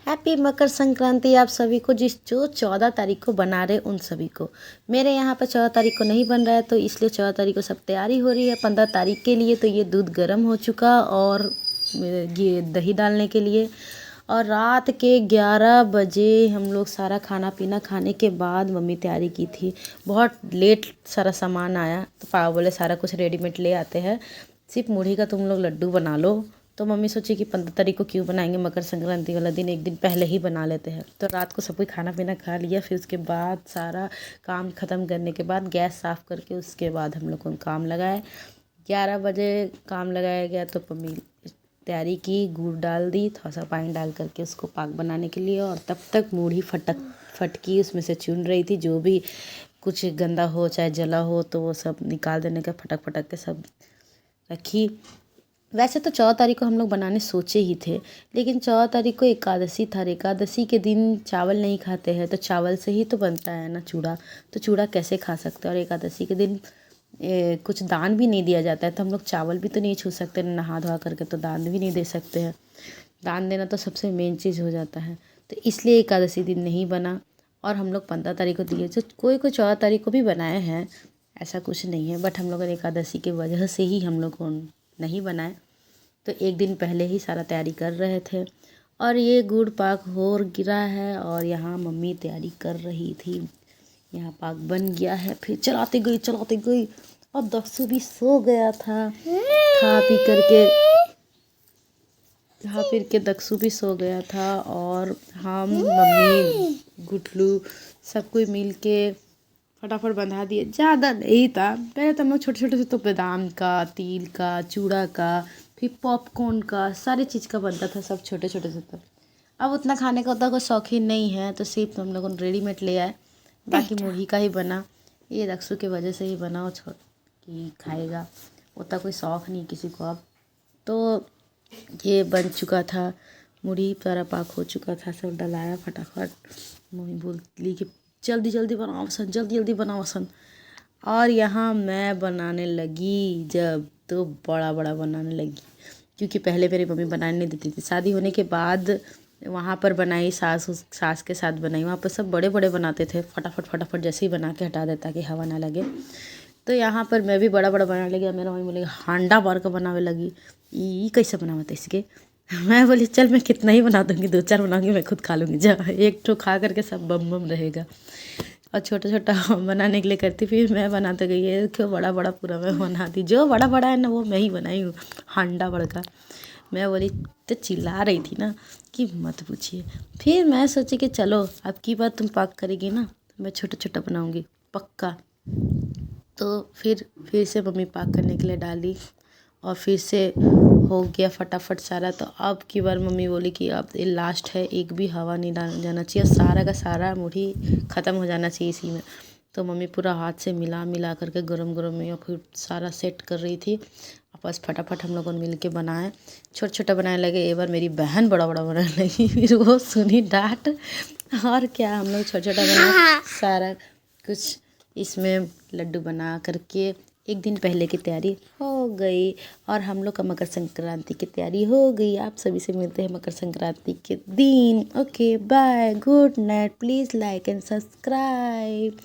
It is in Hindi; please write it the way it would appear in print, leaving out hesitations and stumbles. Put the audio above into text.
हैप्पी मकर संक्रांति आप सभी को, जो 14 तारीख को बना रहे उन सभी को। मेरे यहाँ पर 14 तारीख को नहीं बन रहा है, तो इसलिए 14 तारीख को सब तैयारी हो रही है 15 तारीख के लिए। तो ये दूध गर्म हो चुका और ये दही डालने के लिए। और रात के 11 बजे हम लोग सारा खाना पीना खाने के बाद मम्मी तैयारी की थी। बहुत लेट सारा सामान आया, तो पापा बोले सारा कुछ रेडीमेड ले आते हैं, सिर्फ मुरही का तुम लोग लड्डू बना लो। तो मम्मी सोची कि 15 तारीख को क्यों बनाएंगे, मकर संक्रांति वाला दिन एक दिन पहले ही बना लेते हैं। तो रात को सब कोई खाना पीना खा लिया। फिर उसके बाद सारा काम ख़त्म करने के बाद गैस साफ़ करके उसके बाद हम लोग को काम लगाए। 11 बजे काम लगाया गया तो मम्मी तैयारी की, गुड़ डाल दी, थोड़ा सा पानी डाल करके उसको पाक बनाने के लिए। और तब तक मूढ़ी फटकी उसमें से चुन रही थी, जो भी कुछ गंदा हो चाहे जला हो तो वो सब निकाल देने का, फटक फटक के सब रखी। वैसे तो 14 तारीख को हम लोग बनाने सोचे ही थे, लेकिन 14 तारीख को एकादशी था। एकादशी के दिन चावल नहीं खाते हैं, तो चावल से ही तो बनता है ना चूड़ा। तो चूड़ा कैसे खा सकते हैं, और एकादशी के दिन कुछ दान भी नहीं दिया जाता है, तो हम लोग चावल भी तो नहीं छू सकते, नहा धोआ करके तो दान भी नहीं दे सकते हैं। दान देना तो सबसे मेन चीज़ हो जाता है, तो इसलिए एकादशी दिन नहीं बना। और हम लोग 15 तारीख को दिए, जो कोई 14 तारीख को भी बनाए हैं, ऐसा कुछ नहीं है। बट हम लोग एकादशी की वजह से ही हम लोग को नहीं बनाए, तो एक दिन पहले ही सारा तैयारी कर रहे थे। और ये गुड़ पाक हो गिरा है, और यहाँ मम्मी तैयारी कर रही थी। यहाँ पाक बन गया है, फिर चलाते गई। और दक्षु भी सो गया था खा पी के दक्षु भी सो गया था। और हम मम्मी गुटलू सब कोई मिल के फटाफट बंधा दिए। ज़्यादा नहीं था, पहले तो हम लोग छोटे छोटे से तो बादाम का, तिल का, चूड़ा का, फिर पॉपकॉर्न का, सारी चीज़ का बनता था, सब छोटे छोटे से। तो अब उतना खाने का उतना कोई शौकीन नहीं है, तो सिर्फ हम लोगों ने रेडीमेड ले आए। बाकी मुरही का ही बना, ये दक्षु की वजह से ही बना, छोड़ कि खाएगा, उतना कोई शौक़ नहीं किसी को। अब तो ये बन चुका था, मुरही सारा पाक हो चुका था, सब डलाया फटाफट। मम्मी बोली कि जल्दी जल्दी बनाओ सन। और यहाँ मैं बनाने लगी जब, तो बड़ा बड़ा बनाने लगी, क्योंकि पहले मेरी मम्मी बनाने नहीं देती थी। शादी होने के बाद वहाँ पर बनाई, सास के साथ बनाई, वहाँ पर सब बड़े बड़े बनाते थे, फटाफट जैसे ही बना के हटा देता कि हवा ना लगे। तो यहाँ पर मैं भी बड़ा बड़ा बनाने लगी। मेरा मम्मी बोलेगी हांडा भर के बनावे लगी, ये कैसे बनावत है इसके। मैं बोली चल मैं कितना ही बना दूँगी, 2-4 बनाऊँगी, मैं खुद खा लूँगी, जा एक ठो खा करके सब बम बम रहेगा। और छोटा छोटा बनाने के लिए करती, फिर मैं बनाते गई, है क्यों बड़ा बड़ा पूरा मैं बनाती, जो बड़ा बड़ा है ना वो मैं ही बनाई हूँ, हांडा बड़का। मैं बोली तो चिल्ला रही थी ना कि मत पूछिए। फिर मैं सोची कि चलो अब की बार तुम पाक करेगी ना, तो मैं छोटा छोटा बनाऊँगी पक्का। तो फिर से मम्मी पाक करने के लिए डाली, और फिर से हो गया फटाफट सारा। तो अब की बार मम्मी बोली कि अब ये लास्ट है, एक भी हवा नहीं डाल जाना चाहिए, सारा का सारा मुरही ख़त्म हो जाना चाहिए इसी में। तो मम्मी पूरा हाथ से मिला करके गरम में, और फिर सारा सेट कर रही थी। बस फटाफट हम लोगों ने मिल के बनाए, छोटा छोटा बनाने लगे। एक बार मेरी बहन बड़ा बड़ा बनाने लगी, फिर वो सुनी डांट। और क्या, हम लोग छोटा छोटा बना सारा कुछ इसमें लड्डू बना करके एक दिन पहले की तैयारी हो गई। और हम लोग का मकर संक्रांति की तैयारी हो गई। आप सभी से मिलते हैं मकर संक्रांति के दिन। Okay bye, good night, please like and subscribe.